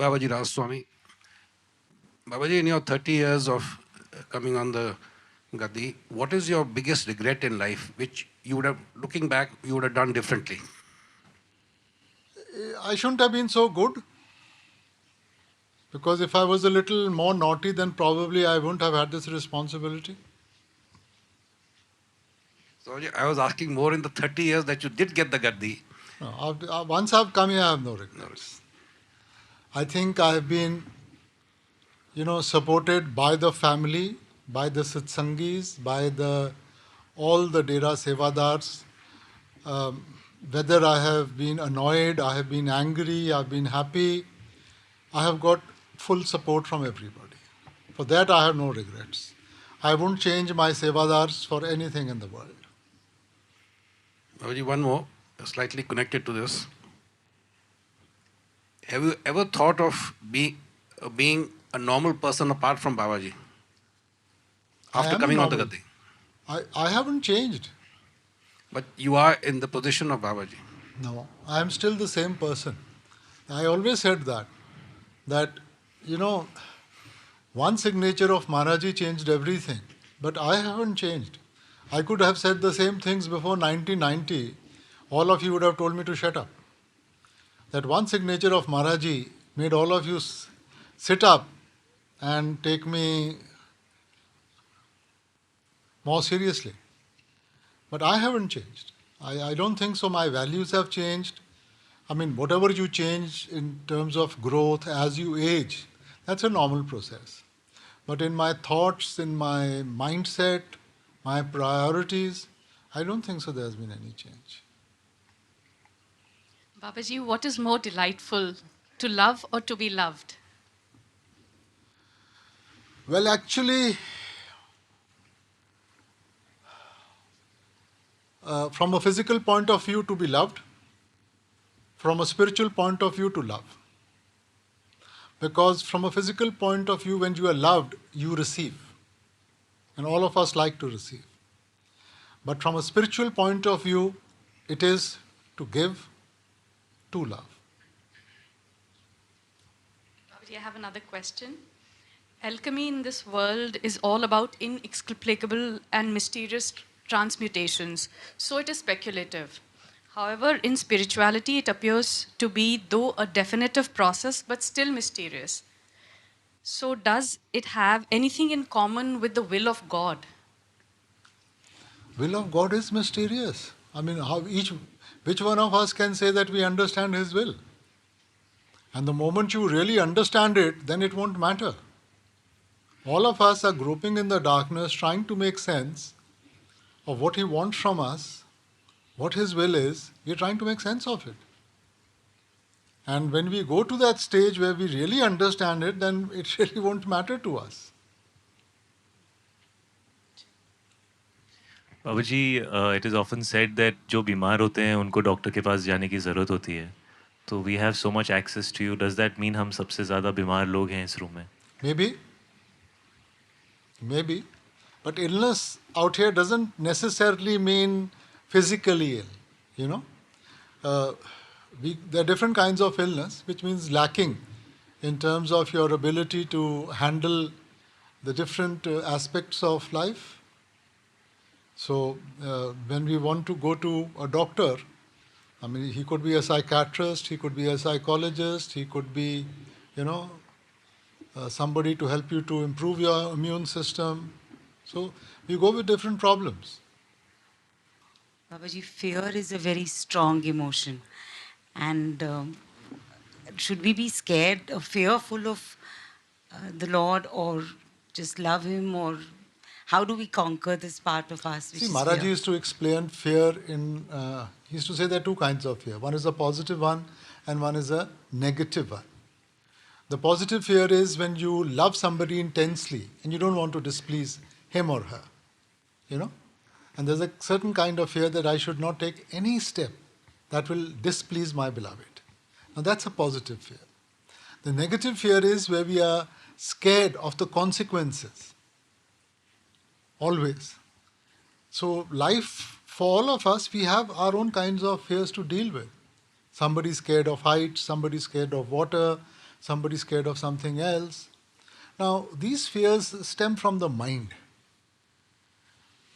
Babaji Radhasoami. Babaji, in your 30 years of coming on the Gadi, what is your biggest regret in life, which you would have, looking back, you would have done differently? I shouldn't have been so good, because if I was a little more naughty, then probably I wouldn't have had this responsibility. So I was asking more in the 30 years that you did get the Gadi. No, once I've come here, I have no No. regrets. I think I have been, supported by the family, by the satsangis, by all the Dera Sevadars. Um, Whether I have been annoyed, I have been angry, I've been happy, I have got full support from everybody. For that, I have no regrets. I won't change my Sevadars for anything in the world. Babaji, one more, slightly connected to this. Have you ever thought of being a normal person apart from Babaji I after am a coming on the normal. Gadi? I haven't changed. But you are in the position of Babaji. No, I am still the same person. I always said that, you know, one signature of Maharaji changed everything, but I haven't changed. I could have said the same things before 1990. All of you would have told me to shut up. That one signature of Maharaji made all of you sit up and take me more seriously. But I haven't changed. I don't think so. My values have changed. I mean, whatever you change in terms of growth as you age, that's a normal process. But in my thoughts, in my mindset, my priorities, I don't think so there's been any change. Babaji, what is more delightful, to love or to be loved? Well, actually, from a physical point of view, to be loved, from a spiritual point of view, to love. Because from a physical point of view, when you are loved, you receive. And all of us like to receive. But from a spiritual point of view, it is to give, to love. Babaji, I have another question. Alchemy in this world is all about inexplicable and mysterious transmutations, so it is speculative. However, in spirituality, it appears to be, though a definitive process, but still mysterious. So, does it have anything in common with the will of God? Will of God is mysterious. I mean, which one of us can say that we understand His will? And the moment you really understand it, then it won't matter. All of us are groping in the darkness, trying to make sense of what He wants from us, what His will is. We're trying to make sense of it. And when we go to that stage where we really understand it, then it really won't matter to us. Babu ji, it is often said that जो बीमार होते हैं उनको doctor के पास जाने की ज़रूरत होती है. तो we have so much access to you. Does that mean हम सबसे ज़्यादा बीमार लोग हैं इस रूम में? Maybe. But illness out here doesn't necessarily mean physically ill, you know. There are different kinds of illness, which means lacking in terms of your ability to handle the different aspects of life. So when we want to go to a doctor, I mean, he could be a psychiatrist, he could be a psychologist, he could be, somebody to help you to improve your immune system. So we go with different problems. Babaji, fear is a very strong emotion. And should we be scared or fearful of the Lord, or just love Him, or how do we conquer this part of us? See, Maharaji used to explain fear in, he used to say there are two kinds of fear. One is a positive one and one is a negative one. The positive fear is when you love somebody intensely and you don't want to displease him or her, And there's a certain kind of fear that I should not take any step that will displease my beloved. Now that's a positive fear. The negative fear is where we are scared of the consequences. Always. So life, for all of us, we have our own kinds of fears to deal with. Somebody's scared of heights, somebody's scared of water, somebody scared of something else. Now, these fears stem from the mind.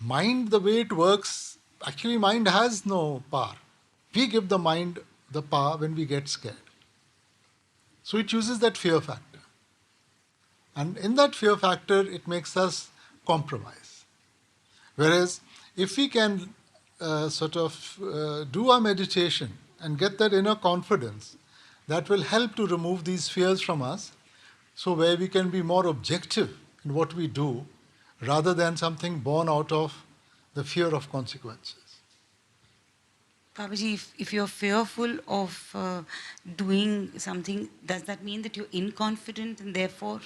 Mind, the way it works, actually mind has no power. We give the mind the power when we get scared. So it uses that fear factor. And in that fear factor, it makes us compromise. Whereas if we can do our meditation and get that inner confidence, that will help to remove these fears from us, so where we can be more objective in what we do rather than something born out of the fear of consequences. Babaji, if you're fearful of doing something, does that mean that you're inconfident and therefore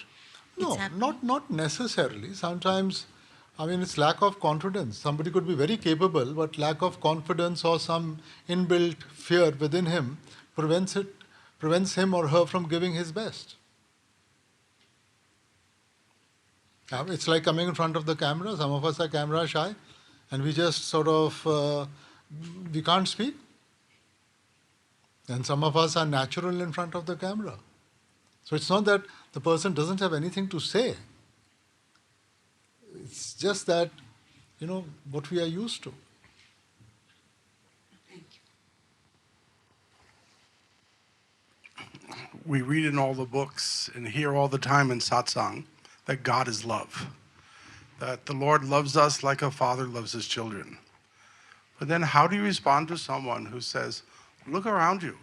it's No, happening? not necessarily. Sometimes, I mean, it's lack of confidence. Somebody could be very capable, but lack of confidence or some inbuilt fear within him prevents him or her from giving his best. It's like coming in front of the camera. Some of us are camera shy, and we just we can't speak. And some of us are natural in front of the camera. So it's not that the person doesn't have anything to say. It's just that, what we are used to. We read in all the books and hear all the time in satsang that God is love, that the Lord loves us like a father loves his children. But then how do you respond to someone who says, look around you,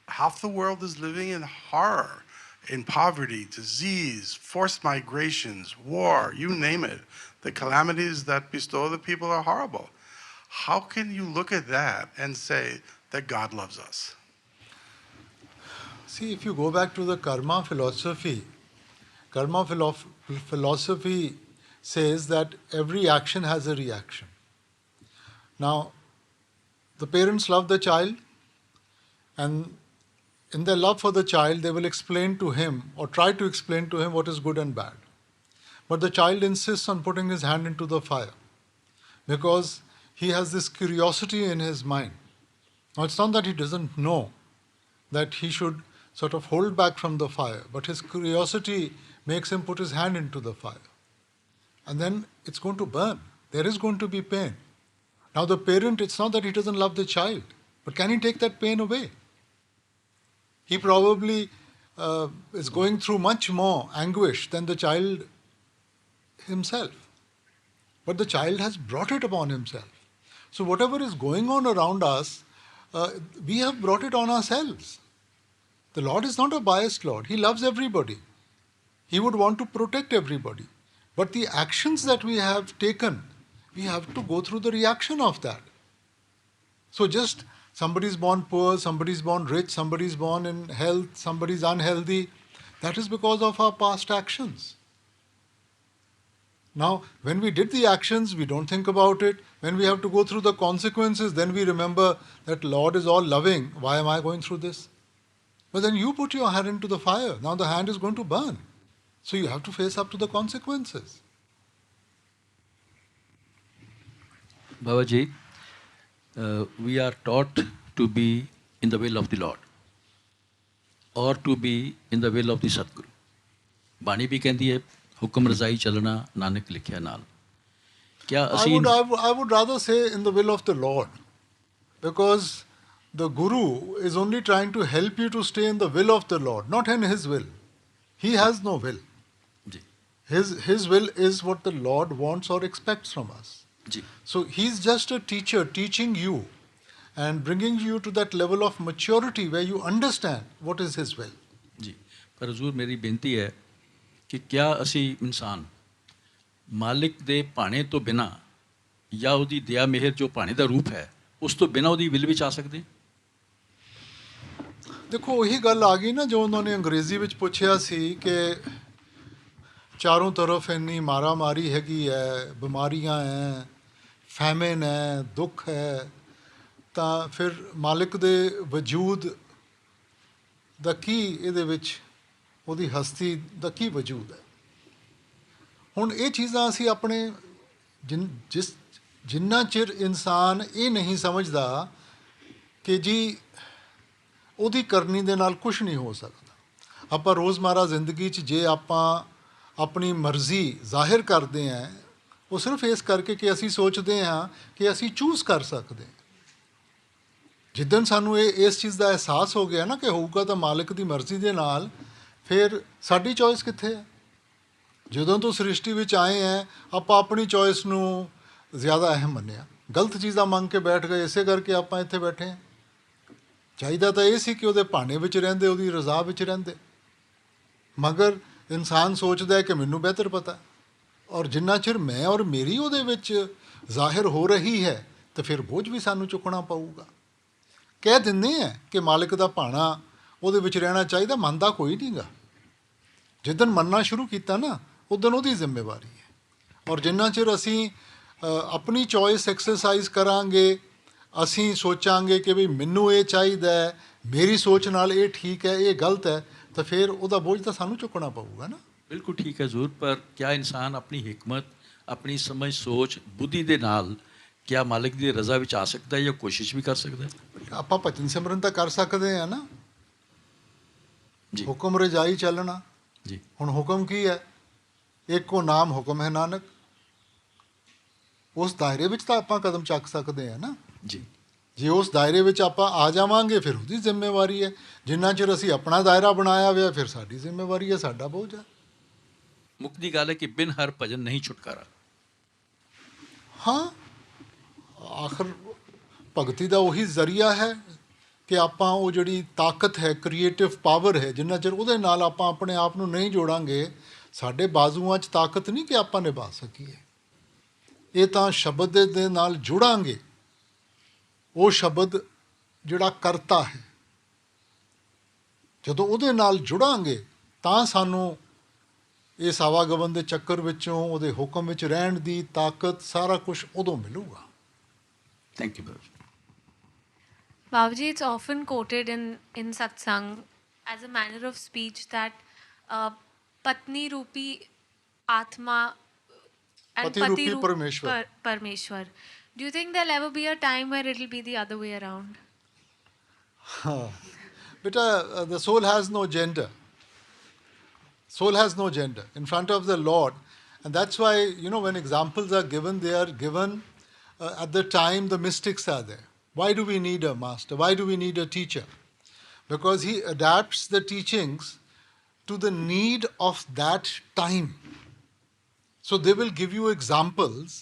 half the world is living in horror, in poverty, disease, forced migrations, war, you name it. The calamities that bestow the people are horrible. How can you look at that and say that God loves us? See, if you go back to the karma philosophy says that every action has a reaction. Now, the parents love the child, and in their love for the child, they will explain to him or try to explain to him what is good and bad. But the child insists on putting his hand into the fire because he has this curiosity in his mind. Now, it's not that he doesn't know that he should sort of hold back from the fire, but his curiosity makes him put his hand into the fire. And then it's going to burn. There is going to be pain. Now, the parent, it's not that he doesn't love the child, but can he take that pain away? He probably is going through much more anguish than the child himself. But the child has brought it upon himself. So whatever is going on around us, we have brought it on ourselves. The Lord is not a biased Lord. He loves everybody. He would want to protect everybody. But the actions that we have taken, we have to go through the reaction of that. So just somebody is born poor, somebody is born rich, somebody is born in health, somebody is unhealthy. That is because of our past actions. Now, when we did the actions, we don't think about it. When we have to go through the consequences, then we remember that Lord is all loving. Why am I going through this? But then you put your hand into the fire. Now the hand is going to burn. So you have to face up to the consequences. Babaji, we are taught to be in the will of the Lord or to be in the will of the Satguru. ਬਾਣੀ ਵੀ ਕਹਿੰਦੀ ਹੈ ਹੁਕਮ ਰਜ਼ਾਈ ਚੱਲਣਾ ਨਾਨਕ ਲਿਖਿਆ ਨਾਲ क्या I would rather say in the will of the Lord, because the Guru is only trying to help you to stay in the will of the Lord, not in his will. He has no will. Ji His will is what the Lord wants or expects from us. Ji So he's just a teacher teaching you and bringing you to that level of maturity where you understand what is his will. जी पर हजूर मेरी बेनती है कि क्या ਅਸੀਂ ਇਨਸਾਨ ਮਾਲਿਕ ਦੇ ਭਾਣੇ ਤੋਂ ਬਿਨਾ ਜਾਂ ਉਹਦੀ ਦਇਆ ਮਿਹਰ ਜੋ ਭਾਣੇ ਦਾ ਰੂਪ ਹੈ ਉਸ ਤੋਂ ਬਿਨਾ ਉਹਦੀ ਵਿਲ ਵਿੱਚ ਆ ਸਕਦੇ ਦੇਖੋ ਉਹੀ ਗੱਲ ਆ ਗਈ ਨਾ ਜੋ ਉਹਨਾਂ ਨੇ ਅੰਗਰੇਜ਼ੀ ਵਿੱਚ ਪੁੱਛਿਆ ਸੀ ਕਿ ਚਾਰੋਂ ਤਰਫ ਇੰਨੀ ਮਾਰਾਮਾਰੀ ਹੈਗੀ ਹੈ, ਬਿਮਾਰੀਆਂ ਹੈ, ਫੈਮਿਨ ਹੈ, ਦੁੱਖ ਹੈ, ਤਾਂ ਫਿਰ ਮਾਲਿਕ ਦੇ ਵਜੂਦ ਦਾ ਕੀ ਇਹਦੇ ਵਿੱਚ ਉਹਦੀ ਹਸਤੀ ਦਾ ਕੀ ਵਜੂਦ ਹੈ? ਹੁਣ ਇਹ ਚੀਜ਼ਾਂ ਅਸੀਂ ਆਪਣੇ ਜਿੰਨਾ ਚਿਰ ਇਨਸਾਨ ਇਹ ਨਹੀਂ ਸਮਝਦਾ ਕਿ ਜੀ ਉਹਦੀ ਕਰਨੀ ਦੇ ਨਾਲ ਕੁਝ ਨਹੀਂ ਹੋ ਸਕਦਾ, ਆਪਾਂ ਰੋਜ਼ਮਰਾ ਜ਼ਿੰਦਗੀ 'ਚ ਜੇ ਆਪਾਂ ਆਪਣੀ ਮਰਜ਼ੀ ਜ਼ਾਹਿਰ ਕਰਦੇ ਹਾਂ, ਉਹ ਸਿਰਫ ਇਸ ਕਰਕੇ ਕਿ ਅਸੀਂ ਸੋਚਦੇ ਹਾਂ ਕਿ ਅਸੀਂ ਚੂਜ਼ ਕਰ ਸਕਦੇ ਹਾਂ। ਜਿੱਦਣ ਸਾਨੂੰ ਇਸ ਚੀਜ਼ ਦਾ ਅਹਿਸਾਸ ਹੋ ਗਿਆ ਨਾ ਕਿ ਹੋਊਗਾ ਤਾਂ ਮਾਲਕ ਦੀ ਮਰਜ਼ੀ ਦੇ ਨਾਲ, ਫਿਰ ਸਾਡੀ ਚੋਇਸ ਕਿੱਥੇ ਹੈ? ਜਦੋਂ ਤੋਂ ਸ੍ਰਿਸ਼ਟੀ ਵਿੱਚ ਆਏ ਹੈ, ਆਪਾਂ ਆਪਣੀ ਚੋਇਸ ਨੂੰ ਜ਼ਿਆਦਾ ਅਹਿਮ ਮੰਨਿਆ, ਗਲਤ ਚੀਜ਼ਾਂ ਮੰਗ ਕੇ ਬੈਠ ਗਏ, ਇਸੇ ਕਰਕੇ ਆਪਾਂ ਇੱਥੇ ਬੈਠੇ ਹਾਂ। ਚਾਹੀਦਾ ਤਾਂ ਇਹ ਸੀ ਕਿ ਉਹਦੇ ਭਾਣੇ ਵਿੱਚ ਰਹਿੰਦੇ, ਉਹਦੀ ਰਜ਼ਾ ਵਿੱਚ ਰਹਿੰਦੇ, ਮਗਰ ਇਨਸਾਨ ਸੋਚਦਾ ਹੈ ਕਿ ਮੈਨੂੰ ਬਿਹਤਰ ਪਤਾ, ਔਰ ਜਿੰਨਾ ਚਿਰ ਮੈਂ ਔਰ ਮੇਰੀ ਉਹਦੇ ਵਿੱਚ ਜ਼ਾਹਿਰ ਹੋ ਰਹੀ ਹੈ, ਤਾਂ ਫਿਰ ਬੋਝ ਵੀ ਸਾਨੂੰ ਚੁੱਕਣਾ ਪਊਗਾ। ਕਹਿ ਦਿੰਦੇ ਆ ਕਿ ਮਾਲਿਕ ਦਾ ਭਾਣਾ ਉਹਦੇ ਵਿੱਚ ਰਹਿਣਾ ਚਾਹੀਦਾ, ਮੰਨਦਾ ਕੋਈ ਨਹੀਂ ਗਾ। ਜਿੱਦਣ ਮੰਨਣਾ ਸ਼ੁਰੂ ਕੀਤਾ ਨਾ, ਉਦਣ ਉਹਦੀ ਜ਼ਿੰਮੇਵਾਰੀ ਹੈ। ਔਰ ਜਿੰਨਾ ਚਿਰ ਅਸੀਂ ਆਪਣੀ ਚੋਇਸ ਐਕਸਰਸਾਈਜ਼ ਕਰਾਂਗੇ, ਅਸੀਂ ਸੋਚਾਂਗੇ ਕਿ ਵੀ ਮੈਨੂੰ ਇਹ ਚਾਹੀਦਾ ਹੈ, ਮੇਰੀ ਸੋਚ ਨਾਲ ਇਹ ਠੀਕ ਹੈ, ਇਹ ਗਲਤ ਹੈ, ਤਾਂ ਫਿਰ ਉਹਦਾ ਬੋਝ ਤਾਂ ਸਾਨੂੰ ਚੁੱਕਣਾ ਪਊਗਾ ਨਾ। ਬਿਲਕੁਲ ਠੀਕ ਹੈ ਜ਼ਰੂਰ, ਪਰ ਕਿਆ ਇਨਸਾਨ ਆਪਣੀ ਹਿਕਮਤ, ਆਪਣੀ ਸਮਝ, ਸੋਚ, ਬੁੱਧੀ ਦੇ ਨਾਲ ਕਿਆ ਮਾਲਿਕ ਦੀ ਰਜ਼ਾ ਵਿੱਚ ਆ ਸਕਦਾ ਹੈ ਜਾਂ ਕੋਸ਼ਿਸ਼ ਵੀ ਕਰ ਸਕਦਾ ਹੈ? ਆਪਾਂ ਭਜਨ ਸਿਮਰਨ ਤਾਂ ਕਰ ਸਕਦੇ ਹਾਂ ਨਾ ਜੀ ਹੁਕਮ ਰਜਾਈ ਚੱਲਣਾ। ਜੀ ਹੁਣ ਹੁਕਮ ਕੀ ਹੈ? ਇੱਕੋ ਨਾਮ ਹੁਕਮ ਹੈ ਨਾਨਕ। ਉਸ ਦਾਇਰੇ ਵਿੱਚ ਤਾਂ ਆਪਾਂ ਕਦਮ ਚੱਕ ਸਕਦੇ ਹਾਂ ਨਾ। ਜੀ ਜੇ ਉਸ ਦਾਇਰੇ ਵਿੱਚ ਆਪਾਂ ਆ ਜਾਵਾਂਗੇ, ਫਿਰ ਉਹਦੀ ਜ਼ਿੰਮੇਵਾਰੀ ਹੈ। ਜਿੰਨਾ ਚਿਰ ਅਸੀਂ ਆਪਣਾ ਦਾਇਰਾ ਬਣਾਇਆ ਹੋਇਆ, ਫਿਰ ਸਾਡੀ ਜ਼ਿੰਮੇਵਾਰੀ ਹੈ, ਸਾਡਾ ਬੋਝ ਹੈ। ਮੁੱਖ ਦੀ ਗੱਲ ਹੈ ਕਿ ਬਿਨ ਹਰ ਭਜਨ ਨਹੀਂ ਛੁਟਕਾਰਾ। ਹਾਂ, ਆਖਰ ਭਗਤੀ ਦਾ ਉਹੀ ਜ਼ਰੀਆ ਹੈ ਕਿ ਆਪਾਂ ਉਹ ਜਿਹੜੀ ਤਾਕਤ ਹੈ, ਕ੍ਰੀਏਟਿਵ ਪਾਵਰ ਹੈ, ਜਿੰਨਾ ਚਿਰ ਉਹਦੇ ਨਾਲ ਆਪਾਂ ਆਪਣੇ ਆਪ ਨੂੰ ਨਹੀਂ ਜੋੜਾਂਗੇ, ਸਾਡੇ ਬਾਜ਼ੂਆਂ 'ਚ ਤਾਕਤ ਨਹੀਂ ਕਿ ਆਪਾਂ ਨਿਭਾ ਸਕੀਏ। ਇਹ ਤਾਂ ਸ਼ਬਦ ਦੇ ਨਾਲ ਜੁੜਾਂਗੇ, ਉਹ ਸ਼ਬਦ ਜਿਹੜਾ ਕਰਤਾ ਹੈ, ਜਦੋਂ ਉਹਦੇ ਨਾਲ ਜੁੜਾਂਗੇ ਤਾਂ ਸਾਨੂੰ ਇਸ ਆਵਾਗਮਨ ਦੇ ਚੱਕਰ ਵਿੱਚੋਂ ਉਹਦੇ ਹੁਕਮ ਵਿੱਚ ਰਹਿਣ ਦੀ ਤਾਕਤ, ਸਾਰਾ ਕੁਝ ਉਦੋਂ ਮਿਲੂਗਾ। Thank you brother. Babaji, it's often quoted in satsang as a manner of speech that patni rupi atma and Pati pati rupi rup Parameshwar. Parmeshwar. Do you think there'll ever be a time where it'll be the other way around? Beta, the soul has no gender. Soul has no gender in front of the Lord. And that's why, when examples are given, they are given at the time the mystics are there. Why do we need a master? Why do we need a teacher? Because he adapts the teachings to the need of that time. So they will give you examples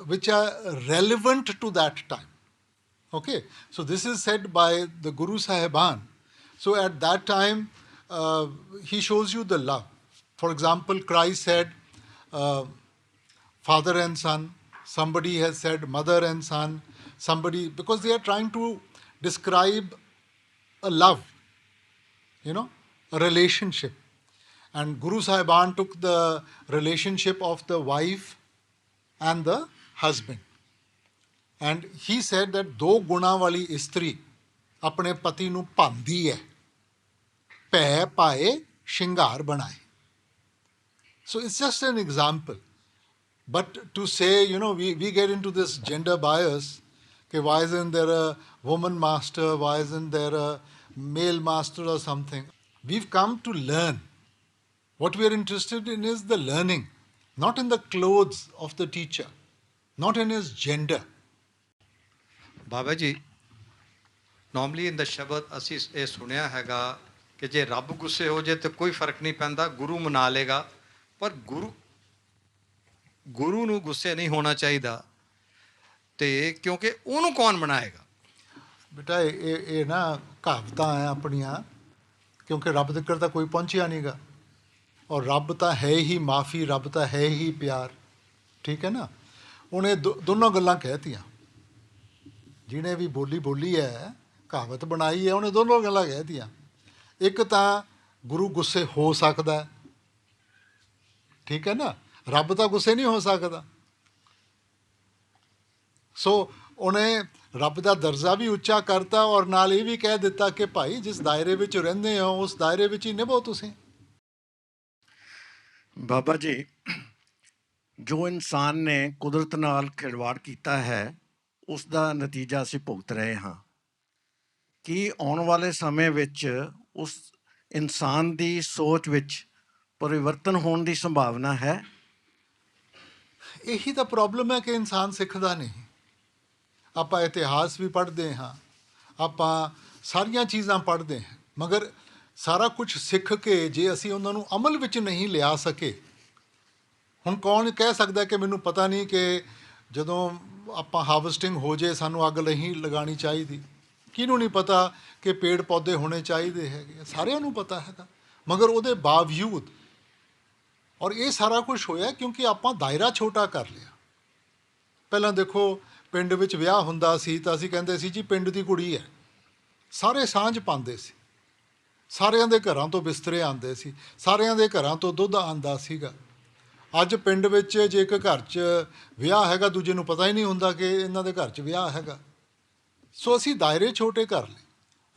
which are relevant to that time. Okay? So this is said by the Guru Sahiban. So at that time, he shows you the love. For example, Christ said, father and son. Somebody has said mother and son. Somebody, because they are trying to describe a love, a relationship. And Guru Sahiban took the relationship of the wife and the husband. And he said that ਦੋ ਗੁਣਾਂ ਵਾਲੀ ਇਸਤਰੀ ਆਪਣੇ ਪਤੀ ਨੂੰ ਭਾਂਦੀ ਹੈ, ਭੈ ਪਾਏ ਸ਼ਿੰਗਾਰ ਬਣਾਏ. So it's just an example. But to say, we get into this gender bias, okay, why isn't there a woman master, why isn't there a male master or something? We've come to learn. What we are interested in is the learning, not in the clothes of the teacher, not in his gender. Baba ji, normally ਇਨ ਦਾ ਸ਼ਬਦ ਅਸੀਂ ਇਹ ਸੁਣਿਆ ਹੈਗਾ ਕਿ ਜੇ ਰੱਬ ਗੁੱਸੇ ਹੋ ਜਾਏ ਤਾਂ ਕੋਈ ਫਰਕ ਨਹੀਂ ਪੈਂਦਾ, ਗੁਰੂ ਮਨਾ ਲੇਗਾ। ਪਰ ਗੁਰੂ ਨੂੰ ਗੁੱਸੇ ਨਹੀਂ ਹੋਣਾ ਚਾਹੀਦਾ, ਤੇ ਕਿਉਂਕਿ ਉਹਨੂੰ ਕੌਣ ਮਨਾਏਗਾ? ਬੇਟਾ ਇਹ ਨਾ ਕਹਾਵਤਾਂ ਹੈ ਆਪਣੀਆਂ, ਕਿਉਂਕਿ ਰੱਬ ਤੱਕ ਤਾਂ ਕੋਈ ਪਹੁੰਚਿਆ ਨਹੀਂਗਾ, ਔਰ ਰੱਬ ਤਾਂ ਹੈ ਹੀ ਮਾਫੀ, ਰੱਬ ਤਾਂ ਹੈ ਹੀ ਪਿਆਰ। ਠੀਕ ਹੈ ਨਾ? ਉਹਨੇ ਦੋਨੋਂ ਗੱਲਾਂ ਕਹਿਤੀਆਂ। ਜਿਹਨੇ ਵੀ ਬੋਲੀ ਹੈ, ਕਹਾਵਤ ਬਣਾਈ ਹੈ, ਉਹਨੇ ਦੋਨੋਂ ਗੱਲਾਂ ਕਹਿਤੀਆਂ। ਇੱਕ ਤਾਂ ਗੁਰੂ ਗੁੱਸੇ ਹੋ ਸਕਦਾ, ਠੀਕ ਹੈ ਨਾ? ਰੱਬ ਤਾਂ ਗੁੱਸੇ ਨਹੀਂ ਹੋ ਸਕਦਾ। ਸੋ ਉਹਨੇ ਰੱਬ ਦਾ ਦਰਜਾ ਵੀ ਉੱਚਾ ਕਰਤਾ, ਔਰ ਨਾਲ ਇਹ ਵੀ ਕਹਿ ਦਿੱਤਾ ਕਿ ਭਾਈ ਜਿਸ ਦਾਇਰੇ ਵਿੱਚ ਰਹਿੰਦੇ ਹੋ, ਉਸ ਦਾਇਰੇ ਵਿੱਚ ਹੀ ਨਿਭੋ ਤੁਸੀਂ। ਬਾਬਾ ਜੀ, ਜੋ ਇਨਸਾਨ ਨੇ ਕੁਦਰਤ ਨਾਲ ਖਿਲਵਾੜ ਕੀਤਾ ਹੈ, ਉਸ ਦਾ ਨਤੀਜਾ ਅਸੀਂ ਭੁਗਤ ਰਹੇ ਹਾਂ। ਕੀ ਆਉਣ ਵਾਲੇ ਸਮੇਂ ਵਿੱਚ ਉਸ ਇਨਸਾਨ ਦੀ ਸੋਚ ਵਿੱਚ ਪਰਿਵਰਤਨ ਹੋਣ ਦੀ ਸੰਭਾਵਨਾ ਹੈ? ਇਹੀ ਤਾਂ ਪ੍ਰੋਬਲਮ ਹੈ ਕਿ ਇਨਸਾਨ ਸਿੱਖਦਾ ਨਹੀਂ। ਆਪਾਂ ਇਤਿਹਾਸ ਵੀ ਪੜ੍ਹਦੇ ਹਾਂ, ਆਪਾਂ ਸਾਰੀਆਂ ਚੀਜ਼ਾਂ ਪੜ੍ਹਦੇ ਹਾਂ, ਮਗਰ ਸਾਰਾ ਕੁਝ ਸਿੱਖ ਕੇ ਜੇ ਅਸੀਂ ਉਹਨਾਂ ਨੂੰ ਅਮਲ ਵਿੱਚ ਨਹੀਂ ਲਿਆ ਸਕੇ, ਹੁਣ ਕੌਣ ਕਹਿ ਸਕਦਾ ਕਿ ਮੈਨੂੰ ਪਤਾ ਨਹੀਂ ਕਿ ਜਦੋਂ ਆਪਾਂ ਹਾਰਵੈਸਟਿੰਗ ਹੋ ਜੇ ਸਾਨੂੰ ਅੱਗ ਨਹੀਂ ਲਗਾਉਣੀ ਚਾਹੀਦੀ? ਕਿਹਨੂੰ ਨਹੀਂ ਪਤਾ ਕਿ ਪੇੜ ਪੌਦੇ ਹੋਣੇ ਚਾਹੀਦੇ ਹੈਗੇ? ਸਾਰਿਆਂ ਨੂੰ ਪਤਾ ਹੈਗਾ, ਮਗਰ ਉਹਦੇ ਬਾਵਜੂਦ, ਔਰ ਇਹ ਸਾਰਾ ਕੁਝ ਹੋਇਆ ਕਿਉਂਕਿ ਆਪਾਂ ਦਾਇਰਾ ਛੋਟਾ ਕਰ ਲਿਆ। ਪਹਿਲਾਂ ਦੇਖੋ, ਪਿੰਡ ਵਿੱਚ ਵਿਆਹ ਹੁੰਦਾ ਸੀ ਤਾਂ ਅਸੀਂ ਕਹਿੰਦੇ ਸੀ ਜੀ ਪਿੰਡ ਦੀ ਕੁੜੀ ਹੈ, ਸਾਰੇ ਸਾਂਝ ਪਾਉਂਦੇ ਸੀ, ਸਾਰਿਆਂ ਦੇ ਘਰਾਂ ਤੋਂ ਬਿਸਤਰੇ ਆਉਂਦੇ ਸੀ, ਸਾਰਿਆਂ ਦੇ ਘਰਾਂ ਤੋਂ ਦੁੱਧ ਆਉਂਦਾ ਸੀਗਾ। ਅੱਜ ਪਿੰਡ ਵਿੱਚ ਜੇ ਇੱਕ ਘਰ 'ਚ ਵਿਆਹ ਹੈਗਾ, ਦੂਜੇ ਨੂੰ ਪਤਾ ਹੀ ਨਹੀਂ ਹੁੰਦਾ ਕਿ ਇਹਨਾਂ ਦੇ ਘਰ 'ਚ ਵਿਆਹ ਹੈਗਾ। ਸੋ ਅਸੀਂ ਦਾਇਰੇ ਛੋਟੇ ਕਰ ਲਏ,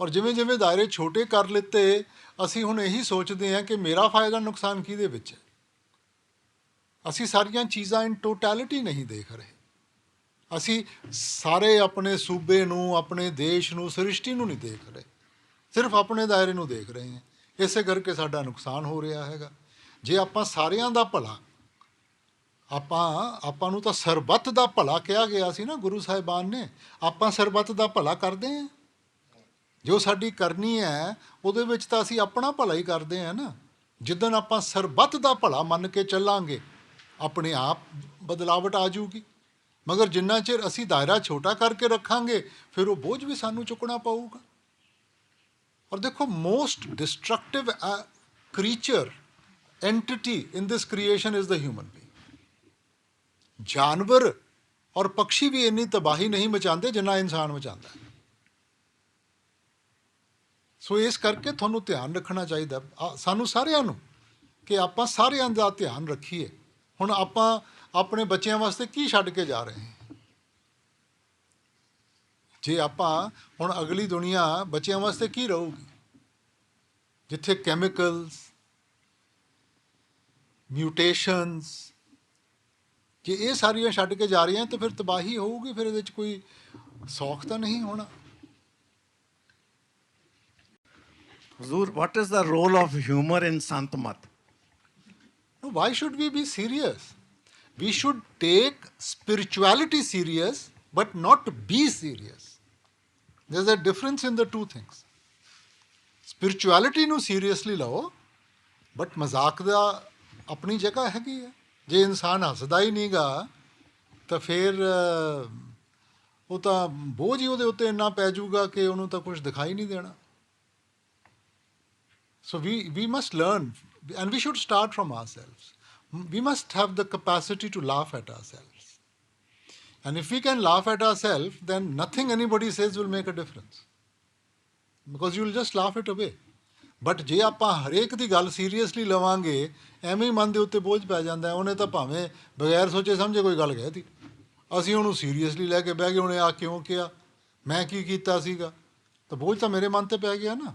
ਔਰ ਜਿਵੇਂ ਜਿਵੇਂ ਦਾਇਰੇ ਛੋਟੇ ਕਰ ਲਿੱਤੇ, ਅਸੀਂ ਹੁਣ ਇਹੀ ਸੋਚਦੇ ਹਾਂ ਕਿ ਮੇਰਾ ਫਾਇਦਾ ਨੁਕਸਾਨ ਕਿਹਦੇ ਵਿੱਚ ਹੈ। ਅਸੀਂ ਸਾਰੀਆਂ ਚੀਜ਼ਾਂ ਇਨ ਟੋਟੈਲਿਟੀ ਨਹੀਂ ਦੇਖ ਰਹੇ। ਅਸੀਂ ਸਾਰੇ ਆਪਣੇ ਸੂਬੇ ਨੂੰ, ਆਪਣੇ ਦੇਸ਼ ਨੂੰ, ਸ੍ਰਿਸ਼ਟੀ ਨੂੰ ਨਹੀਂ ਦੇਖ ਰਹੇ, ਸਿਰਫ ਆਪਣੇ ਦਾਇਰੇ ਨੂੰ ਦੇਖ ਰਹੇ ਹਾਂ। ਇਸੇ ਕਰਕੇ ਸਾਡਾ ਨੁਕਸਾਨ ਹੋ ਰਿਹਾ ਹੈਗਾ। ਜੇ ਆਪਾਂ ਸਾਰਿਆਂ ਦਾ ਭਲਾ, ਆਪਾਂ ਨੂੰ ਤਾਂ ਸਰਬੱਤ ਦਾ ਭਲਾ ਕਿਹਾ ਗਿਆ ਸੀ ਨਾ ਗੁਰੂ ਸਾਹਿਬਾਨ ਨੇ, ਆਪਾਂ ਸਰਬੱਤ ਦਾ ਭਲਾ ਕਰਦੇ ਹਾਂ। ਜੋ ਸਾਡੀ ਕਰਨੀ ਹੈ ਉਹਦੇ ਵਿੱਚ ਤਾਂ ਅਸੀਂ ਆਪਣਾ ਭਲਾ ਹੀ ਕਰਦੇ ਹਾਂ ਨਾ। ਜਿੱਦਣ ਆਪਾਂ ਸਰਬੱਤ ਦਾ ਭਲਾ ਮੰਨ ਕੇ ਚੱਲਾਂਗੇ, ਆਪਣੇ ਆਪ ਬਦਲਾਵਟ ਆ ਜਾਊਗੀ। ਮਗਰ ਜਿੰਨਾ ਚਿਰ ਅਸੀਂ ਦਾਇਰਾ ਛੋਟਾ ਕਰਕੇ ਰੱਖਾਂਗੇ, ਫਿਰ ਉਹ ਬੋਝ ਵੀ ਸਾਨੂੰ ਚੁੱਕਣਾ ਪਊਗਾ। ਔਰ ਦੇਖੋ, most destructive creature entity in this creation is the human being. ਜਾਨਵਰ ਔਰ ਪੰਛੀ ਵੀ ਇੰਨੀ ਤਬਾਹੀ ਨਹੀਂ ਮਚਾਉਂਦੇ ਜਿੰਨਾ ਇਨਸਾਨ ਮਚਾਉਂਦਾ ਹੈ। ਸੋ ਇਸ ਕਰਕੇ ਤੁਹਾਨੂੰ ਧਿਆਨ ਰੱਖਣਾ ਚਾਹੀਦਾ ਸਾਨੂੰ ਸਾਰਿਆਂ ਨੂੰ, ਕਿ ਆਪਾਂ ਸਾਰਿਆਂ ਦਾ ਧਿਆਨ ਰੱਖੀਏ। ਹੁਣ ਆਪਾਂ ਆਪਣੇ ਬੱਚਿਆਂ ਵਾਸਤੇ ਕੀ ਛੱਡ ਕੇ ਜਾ ਰਹੇ ਹਾਂ? ਜੇ ਆਪਾਂ ਹੁਣ ਅਗਲੀ ਦੁਨੀਆ ਬੱਚਿਆਂ ਵਾਸਤੇ ਕੀ ਰਹੂਗੀ, ਜਿੱਥੇ ਕੈਮੀਕਲਸ, ਮਿਊਟੇਸ਼ਨਸ, ਜੇ ਇਹ ਸਾਰੀਆਂ ਛੱਡ ਕੇ ਜਾ ਰਹੀਆਂ ਤਾਂ ਫਿਰ ਤਬਾਹੀ ਹੋਊਗੀ। ਫਿਰ ਇਹਦੇ 'ਚ ਕੋਈ ਸੌਖ ਤਾਂ ਨਹੀਂ ਹੋਣਾ। ਹਜ਼ੂਰ, what is the role of humor in Sant Mat? Why should we be serious? We should take spirituality serious, but not be serious. There's a difference in the two things. Spirituality ਨੂੰ seriously ਲਓ, but ਮਜ਼ਾਕ ਦਾ ਆਪਣੀ ਜਗ੍ਹਾ ਹੈਗੀ ਹੈ। ਜੇ ਇਨਸਾਨ ਹੱਸਦਾ ਹੀ ਨਹੀਂਗਾ ਤਾਂ ਫਿਰ ਉਹ ਤਾਂ ਬੋਝ ਹੀ ਉਹਦੇ ਉੱਤੇ ਇੰਨਾ ਪੈ ਜਾਊਗਾ ਕਿ ਉਹਨੂੰ ਤਾਂ ਕੁਝ ਦਿਖਾਈ ਨਹੀਂ ਦੇਣਾ। So we must learn, and we should start from ourselves. We must have the capacity to laugh at ourselves. And if we can laugh at ourselves, then nothing anybody says will make a difference, because you will just laugh it away. But ਜੇ ਆਪਾਂ ਹਰੇਕ ਦੀ ਗੱਲ seriously ਲਵਾਂਗੇ, ਐਵੇਂ ਹੀ ਮਨ ਦੇ ਉੱਤੇ ਬੋਝ ਪੈ ਜਾਂਦਾ ਹੈ। ਉਹਨੇ ਤਾਂ ਭਾਵੇਂ ਬਗੈਰ ਸੋਚੇ ਸਮਝੇ ਕੋਈ ਗੱਲ ਕਹਿ ਤੀ, ਅਸੀਂ ਉਹਨੂੰ ਸੀਰੀਅਸਲੀ ਲੈ ਕੇ ਬਹਿ ਗਏ, ਉਹਨੇ ਆ ਕਿਉਂ ਕਿਹਾ, ਮੈਂ ਕੀ ਕੀਤਾ ਸੀਗਾ, ਤਾਂ ਬੋਝ ਤਾਂ ਮੇਰੇ ਮਨ 'ਤੇ ਪੈ ਗਿਆ ਨਾ।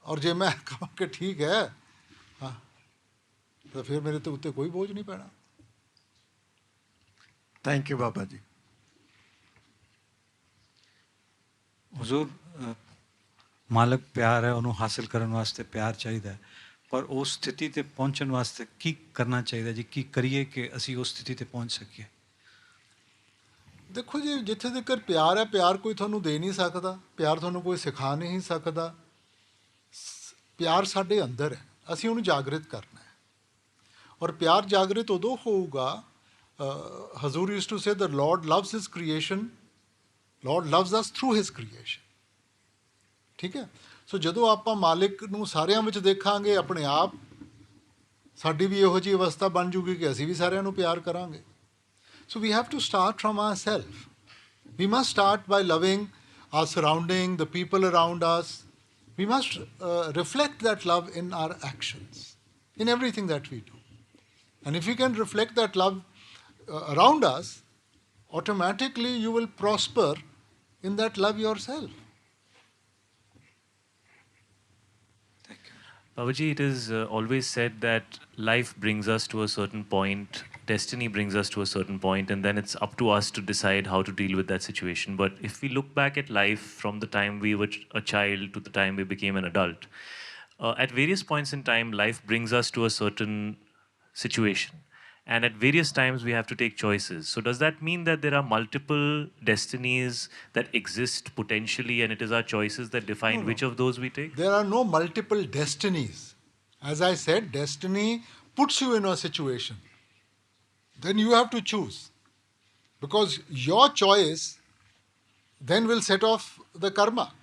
ਔਰ ਜੇ ਮੈਂ ਕਹਾਂ ਕਿ ਠੀਕ ਹੈ, ਹਾਂ, ਤਾਂ ਫਿਰ ਮੇਰੇ ਤੇ ਉੱਤੇ ਕੋਈ ਬੋਝ ਨਹੀਂ ਪੈਣਾ। Thank you Baba ji. हुजूर, ਮਾਲਕ ਪਿਆਰ ਹੈ, ਉਹਨੂੰ ਹਾਸਿਲ ਕਰਨ ਵਾਸਤੇ ਪਿਆਰ ਚਾਹੀਦਾ ਹੈ, ਪਰ ਉਸ ਸਥਿਤੀ ਤੇ ਪਹੁੰਚਣ ਵਾਸਤੇ ਕੀ ਕਰਨਾ ਚਾਹੀਦਾ ਜੀ? ਕੀ ਕਰੀਏ ਕਿ ਅਸੀਂ ਉਸ ਸਥਿਤੀ ਤੇ ਪਹੁੰਚ ਸਕੀਏ? ਦੇਖੋ ਜੀ, ਜਿੱਥੇ ਤੱਕ ਪਿਆਰ ਹੈ, ਪਿਆਰ ਕੋਈ ਤੁਹਾਨੂੰ ਦੇ ਨਹੀਂ ਸਕਦਾ, ਪਿਆਰ ਤੁਹਾਨੂੰ ਕੋਈ ਸਿਖਾ ਨਹੀਂ ਸਕਦਾ। ਪਿਆਰ ਸਾਡੇ ਅੰਦਰ ਹੈ, ਅਸੀਂ ਉਹਨੂੰ ਜਾਗਰਿਤ ਕਰਨਾ ਹੈ। ਔਰ ਪਿਆਰ ਜਾਗਰਿਤ ਉਦੋਂ ਹੋਊਗਾ, ਹਜ਼ੂਰ used to say the lord loves his creation, lord loves us through his creation. ਠੀਕ ਹੈ। ਸੋ ਜਦੋਂ ਆਪਾਂ ਮਾਲਿਕ ਨੂੰ ਸਾਰਿਆਂ ਵਿੱਚ ਦੇਖਾਂਗੇ, ਆਪਣੇ ਆਪ ਸਾਡੀ ਵੀ ਇਹੋ ਜਿਹੀ ਅਵਸਥਾ ਬਣ ਜੂਗੀ ਕਿ ਅਸੀਂ ਵੀ ਸਾਰਿਆਂ ਨੂੰ ਪਿਆਰ ਕਰਾਂਗੇ। So we have to start from our self. We must start by loving our surrounding, the people around us. We must reflect that love in our actions, in everything that we do. And if we can reflect that love around us, automatically you will prosper in that love yourself. Babaji, it is always said that life brings us to a certain point, destiny brings us to a certain point, and then it's up to us to decide how to deal with that situation. But if we look back at life from the time we were a child to the time we became an adult, at various points in time, life brings us to a certain situation. And at various times, we have to take choices. So, does that mean that there are multiple destinies that exist potentially, and it is our choices that define No. which of those we take? There are no multiple destinies. As I said, destiny puts you in a situation. Then you have to choose. Because your choice then will set off the karma.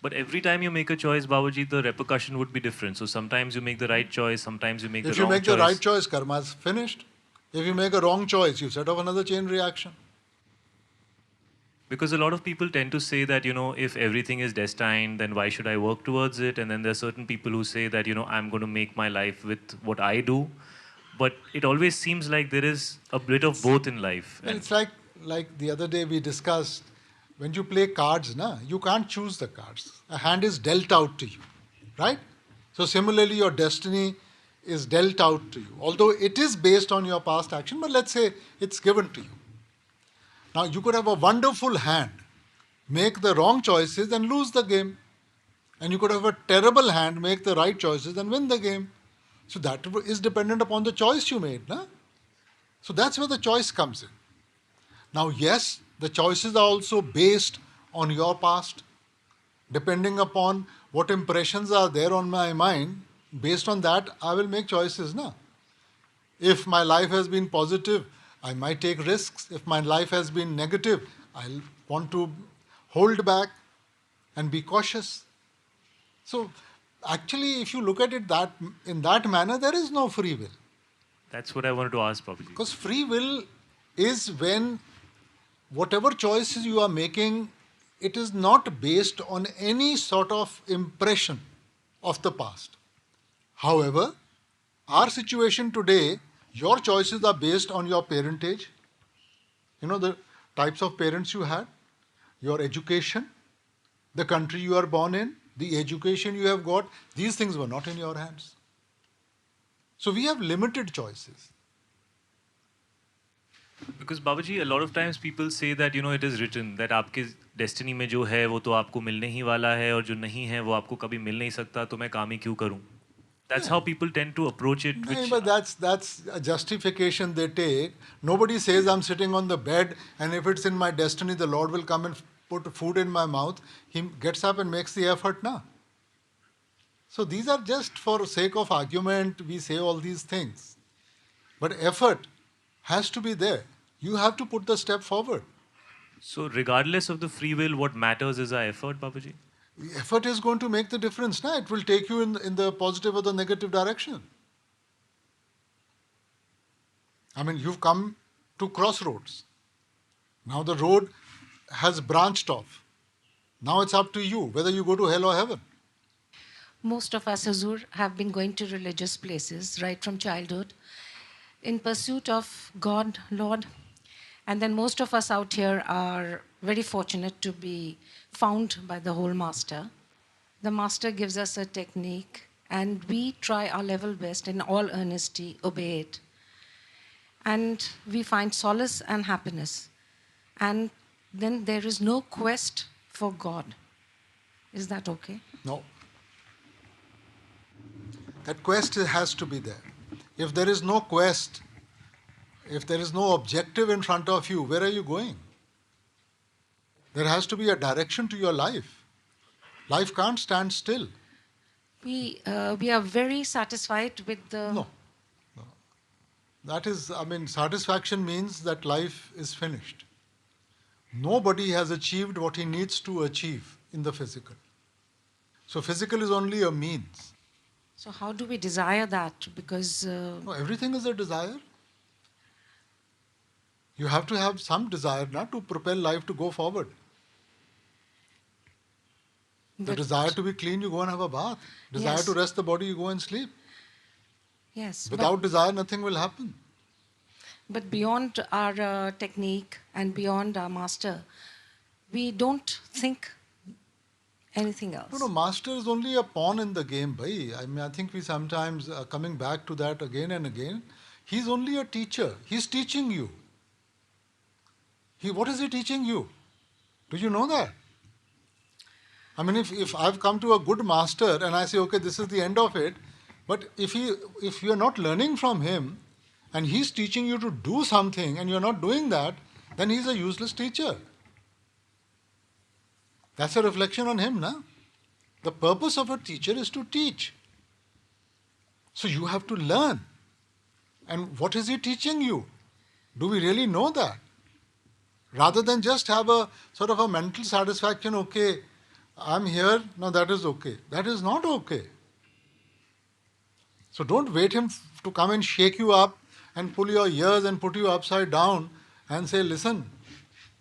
But every time you make a choice, Babaji, the repercussion would be different. So sometimes you make the right choice, sometimes you make If the you wrong make choice. the right choice, karma is finished. If you make a wrong choice, you set off another chain reaction. Because a lot of people tend to say that, if everything is destined, then why should I work towards it? And then there are certain people who say that, I'm going to make my life with what I do. But it always seems like there is a bit of both in life. Well, And it's like the other day we discussed, when you play cards, you can't choose the cards. A hand is dealt out to you, right? So similarly, your destiny is dealt out to you. Although it is based on your past action, but let's say it's given to you. Now, you could have a wonderful hand, make the wrong choices and lose the game. And you could have a terrible hand, make the right choices and win the game. So that is dependent upon the choice you made. Na? So that's where the choice comes in. Now, yes, the choices are also based on your past. Depending upon what impressions are there on my mind, based on that, I will make choices. Na? If my life has been positive, I might take risks. If my life has been negative, I'll want to hold back and be cautious. So, actually, if you look at it that in that manner, there is no free will. that's what I wanted to ask, Babaji. Because free will is when whatever choices you are making, it is not based on any sort of impression of the past. However, our situation today, your choices are based on your parentage, the types of parents you had, your education, the country you are born in, the education you have got, these things were not in your hands. So we have limited choices. Because Babaji, a lot of times people say that it is written that आपके destiny में जो है वो तो आपको मिलने ही वाला है और जो नहीं है वो आपको कभी मिल नहीं सकता तो मैं काम ही क्यों करूं? That's how people tend to approach it. No, but that's a justification they take. Nobody says I'm sitting on the bed and if it's in my destiny, the Lord will come and put food in my mouth. He gets up and makes the effort now. So these are just for sake of argument, we say all these things. But effort has to be there. You have to put the step forward. So regardless of the free will, what matters is our effort, Babaji. The effort is going to make the difference. Now it will take you in the positive or the negative direction. I mean, you've come to crossroads. Now the road has branched off. Now it's up to you whether you go to hell or heaven. Most of us, Hazur, have been going to religious places right from childhood in pursuit of God, Lord. And then most of us out here are very fortunate to be found by the whole Master. The Master gives us a technique, and we try our level best in all earnesty, obey it. And we find solace and happiness. And then there is no quest for God. Is that okay? No. That quest has to be there. If there is no quest, if there is no objective in front of you, where are you going? There has to be a direction to your life. Life can't stand still. We are very satisfied with the... No. That is, satisfaction means that life is finished. Nobody has achieved what he needs to achieve in the physical. So physical is only a means. So how do we desire that? Because... No, everything is a desire. You have to have some desire not to propel life to go forward. The desire to be clean, you go and have a bath. Desire Yes. to rest the body, you go and sleep. Yes. Without desire, nothing will happen. But beyond our technique and beyond our master, we don't think anything else. No, master is only a pawn in the game, bhai. I think we sometimes are coming back to that again and again. He's only a teacher. He's teaching you. What is he teaching you? Do you know that? I mean, if I've come to a good master and I say, okay, this is the end of it, but if you're not learning from him and he's teaching you to do something and you're not doing that, then he's a useless teacher. That's a reflection on him, na? The purpose of a teacher is to teach. So you have to learn. And what is he teaching you? Do we really know that? Rather than just have a sort of a mental satisfaction, okay, I'm here, now that is okay. That is not okay. So don't wait him to come and shake you up and pull your ears and put you upside down and say, listen,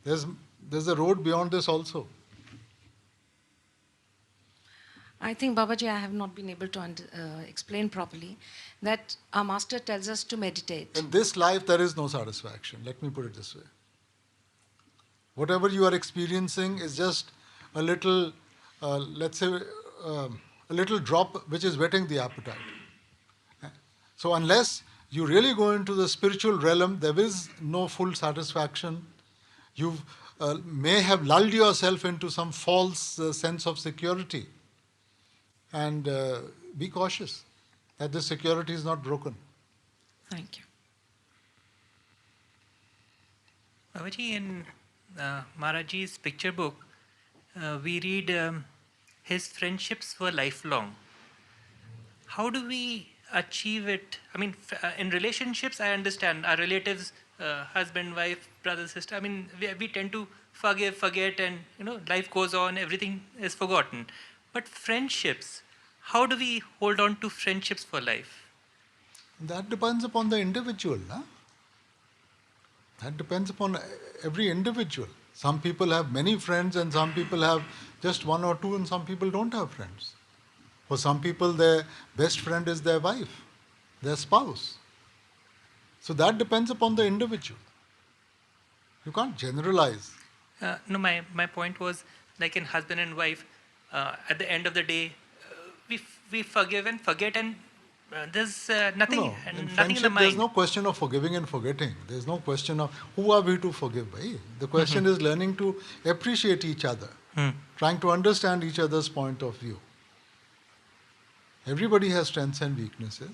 there's a road beyond this also. I think, Babaji, I have not been able to explain properly that our master tells us to meditate. In this life, there is no satisfaction. Let me put it this way. Whatever you are experiencing is just a little, let's say, a little drop which is whetting the appetite. So unless you really go into the spiritual realm, there is no full satisfaction. You may have lulled yourself into some false sense of security. And be cautious that the security is not broken. Thank you. Babaji, in Maharaji's picture book, we read his friendships were lifelong. How do we achieve it? I mean, in relationships, I understand our relatives, husband, wife, brother, sister. I mean, we tend to forgive, forget, and life goes on. Everything is forgotten. But friendships, how do we hold on to friendships for life? That depends upon the individual. Na? That depends upon every individual. Some people have many friends and some people have just one or two and some people don't have friends. For some people, their best friend is their wife, their spouse. So that depends upon the individual. You can't generalize. No, my point was like in husband and wife, at the end of the day, we forgive and forget, and there's nothing, No, in nothing in the friendship, mind. there's no question of forgiving and forgetting. There's no question of who are we to forgive. Bhai? The question is learning to appreciate each other, trying to understand each other's point of view. Everybody has strengths and weaknesses.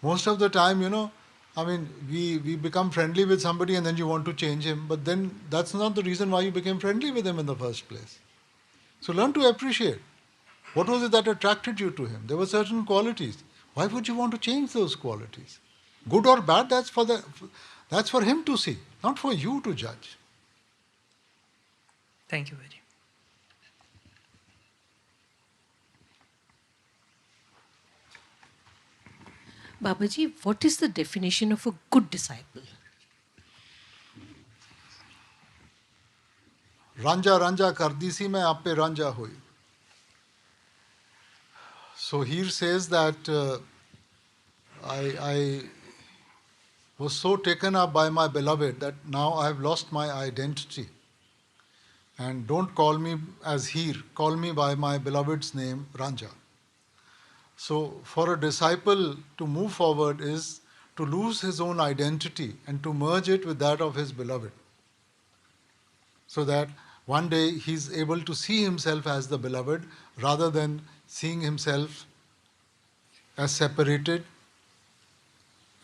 Most of the time, I mean, we become friendly with somebody and then you want to change him, but then that's not the reason why you became friendly with him in the first place. So learn to appreciate. What was it that attracted you to him? There were certain qualities. Why would you want to change those qualities? Good or bad, that's for him to see, not for you to judge. Thank you, Babaji. Babaji, what is the definition of a good disciple? Ranja Ranja Kardisi mein aap pe Ranja hoi. So here says that I was so taken up by my beloved that now I have lost my identity. And don't call me as Heer, call me by my beloved's name, Ranja. So for a disciple to move forward is to lose his own identity and to merge it with that of his beloved. So that one day he's able to see himself as the beloved rather than seeing himself as separated,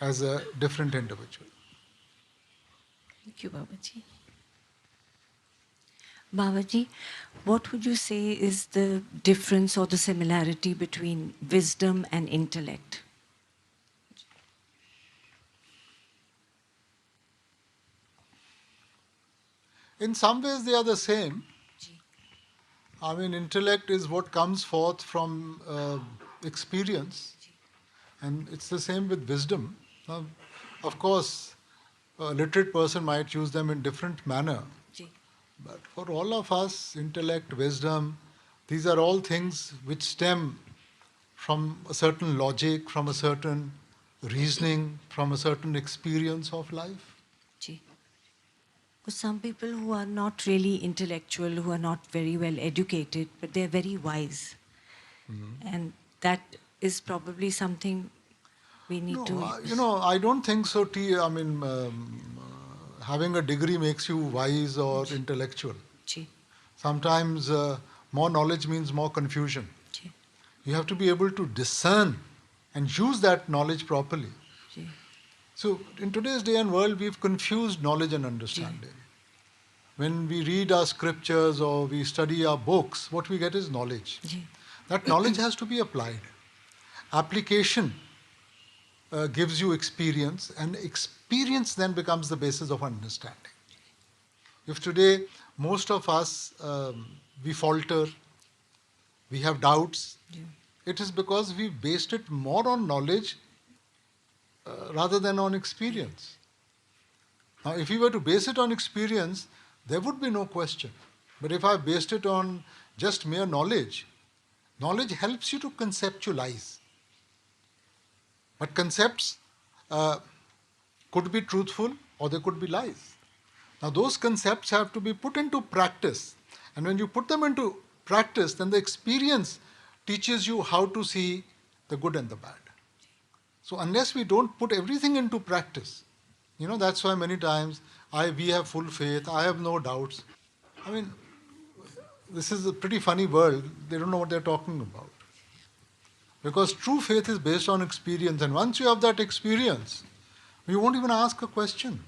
as a different individual. Thank you, Babaji. Babaji, what would you say is the difference or the similarity between wisdom and intellect? In some ways they are the same. I mean, intellect is what comes forth from experience, and it's the same with wisdom. Now, of course, a literate person might use them in different manner, but for all of us, intellect, wisdom, these are all things which stem from a certain logic, from a certain reasoning, from a certain experience of life. Some people who are not really intellectual, who are not very well educated, but they're very wise. And that is probably something we need to... I don't think so. I mean, having a degree makes you wise or intellectual. Sometimes more knowledge means more confusion. You have to be able to discern and use that knowledge properly. So in today's day and world, we've confused knowledge and understanding. When we read our scriptures or we study our books, what we get is knowledge. That knowledge has to be applied. Application gives you experience, and experience then becomes the basis of understanding. If today most of us, we falter, we have doubts, it is because we based it more on knowledge rather than on experience. Now, if we were to base it on experience, there would be no question. But if I based it on just mere knowledge, knowledge helps you to conceptualize. But concepts could be truthful or they could be lies. Now, those concepts have to be put into practice. And when you put them into practice, then the experience teaches you how to see the good and the bad. So unless we don't put everything into practice, that's why many times we have full faith, I have no doubts. I mean, this is a pretty funny world. They don't know what they're talking about. Because true faith is based on experience. And once you have that experience, you won't even ask a question.